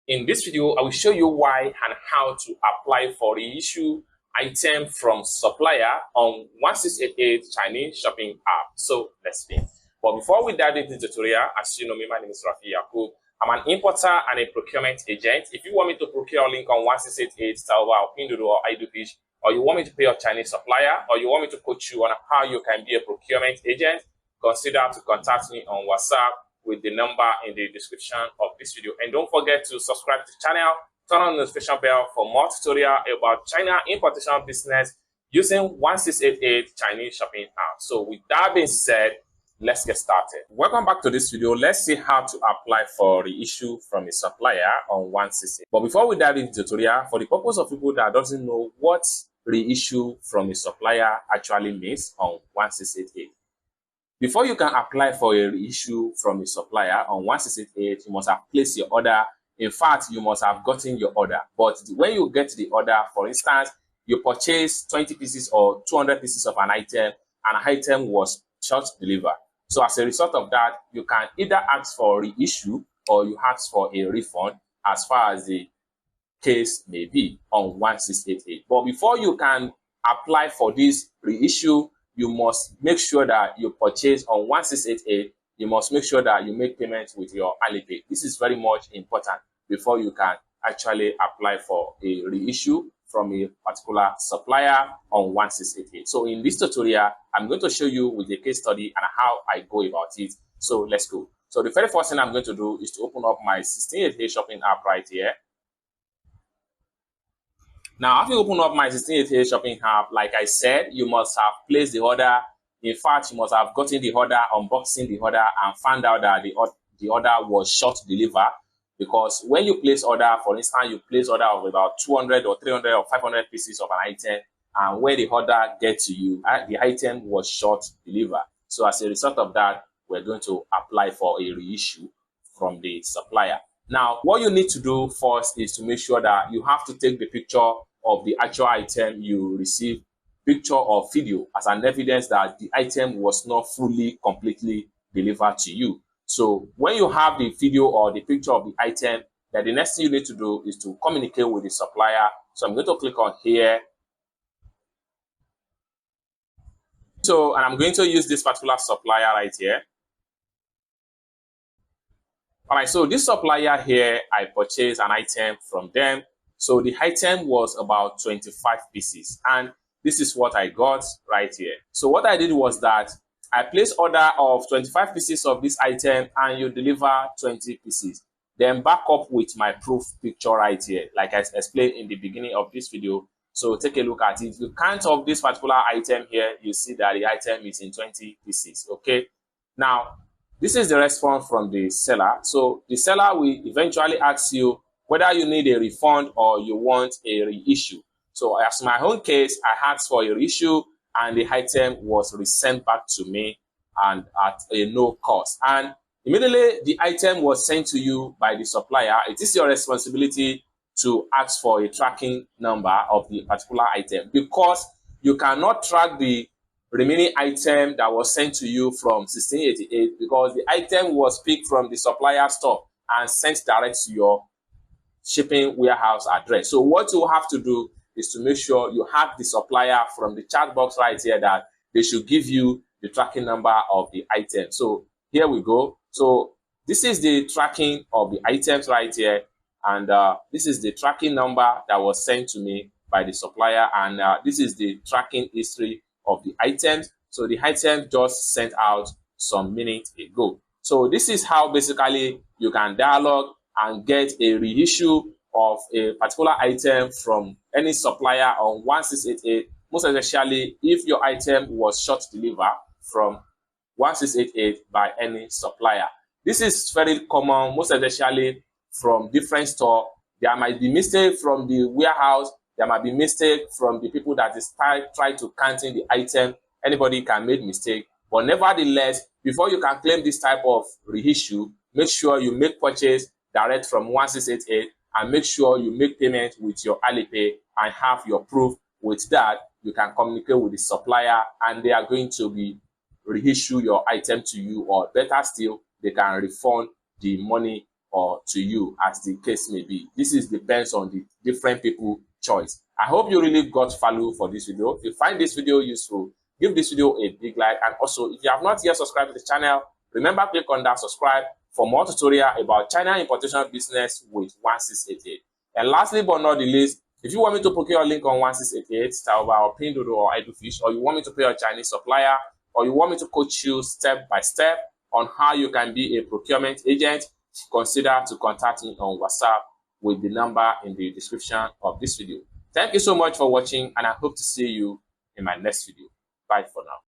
In this video, I will show you why and how to apply for reissue item from supplier on 1688 Chinese shopping app. So let's begin. But before we dive into the tutorial, as you know me, my name is Rafi Yakub. I'm an importer and a procurement agent. If you want me to procure a link on 1688 Salva or Pinduoduo or iDoFish, or you want me to pay your Chinese supplier, or you want me to coach you on how you can be a procurement agent, consider to contact me on WhatsApp with the number in the description of this video. And don't forget to subscribe to the channel, turn on the notification bell for more tutorial about China importation business using 1688 Chinese shopping app. So with that being said, let's get started. Welcome back to this video. Let's see how to apply for reissue from a supplier on 168. But before we dive into the tutorial, for the purpose of people that doesn't know what reissue from a supplier actually means on 1688. Before you can apply for a reissue from a supplier on 1688, you must have placed your order. In fact, you must have gotten your order. But when you get the order, for instance, you purchased 20 pieces or 200 pieces of an item was short delivered. So as a result of that, you can either ask for a reissue or you ask for a refund as far as the case may be on 1688. But before you can apply for this reissue, you must make sure that you purchase on 1688. You must make sure that you make payments with your Alipay. This is very much important before you can actually apply for a reissue from a particular supplier on 1688. So in this tutorial, I'm going to show you with a case study and how I go about it. So let's go. So the very first thing I'm going to do is to open up my 1688 shopping app right here. Now, after you open up my 1688 shopping app, like I said, you must have placed the order. In fact, you must have gotten the order, unboxing the order, and found out that the order was short delivered. Because when you place order, for instance, you place order of about 200 or 300 or 500 pieces of an item, and when the order gets to you, the item was short delivered. So as a result of that, we're going to apply for a reissue from the supplier. Now, what you need to do first is to make sure that you have to take the picture of the actual item you receive, picture or video as an evidence that the item was not fully, completely delivered to you. So when you have the video or the picture of the item, then the next thing you need to do is to communicate with the supplier. So I'm going to click on here. So, and I'm going to use this particular supplier right here. All right, so this supplier here, I purchased an item from them. So the item was about 25 pieces, and this is what I got right here. So what I did was that I placed order of 25 pieces of this item, and you deliver 20 pieces. Then back up with my proof picture right here, like I explained in the beginning of this video. So take a look at it. The count of this particular item here, you see that the item is in 20 pieces, okay? Now, this is the response from the seller. So the seller will eventually ask you whether you need a refund or you want a reissue. So as my own case, I asked for a reissue and the item was resent back to me and at a no cost. And immediately the item was sent to you by the supplier. It is your responsibility to ask for a tracking number of the particular item because you cannot track the remaining item that was sent to you from 1688 because the item was picked from the supplier store and sent direct to your shipping warehouse address. So what you have to do is to make sure you have the supplier from the chat box right here that they should give you the tracking number of the item. So here we go. So this is the tracking of the items right here. And this is the tracking number that was sent to me by the supplier. And this is the tracking history of the items. So the item just sent out some minutes ago. So this is how basically you can dialogue and get a reissue of a particular item from any supplier on 1688, most especially if your item was short delivered from 1688 by any supplier. This is very common, most especially from different stores. There might be mistake from the warehouse. There might be mistake from the people that is try to counting the item. Anybody can make mistake. But nevertheless, before you can claim this type of reissue, make sure you make purchase direct from 1688 and make sure you make payment with your Alipay and have your proof. With that, you can communicate with the supplier and they are going to be reissue your item to you, or better still, they can refund the money or to you, as the case may be. This depends on the different people choice. I hope you really got value for this video. If you find this video useful, give this video a big like, and also if you have not yet subscribed to the channel, remember, click on that subscribe for more tutorial about China importation business with 1688. And lastly but not the least, if you want me to procure a link on 1688, Taoba or Pinduoduo or Edufish, or you want me to pay a Chinese supplier, or you want me to coach you step by step on how you can be a procurement agent, consider to contact me on WhatsApp with the number in the description of this video. Thank you so much for watching, and I hope to see you in my next video. Bye for now.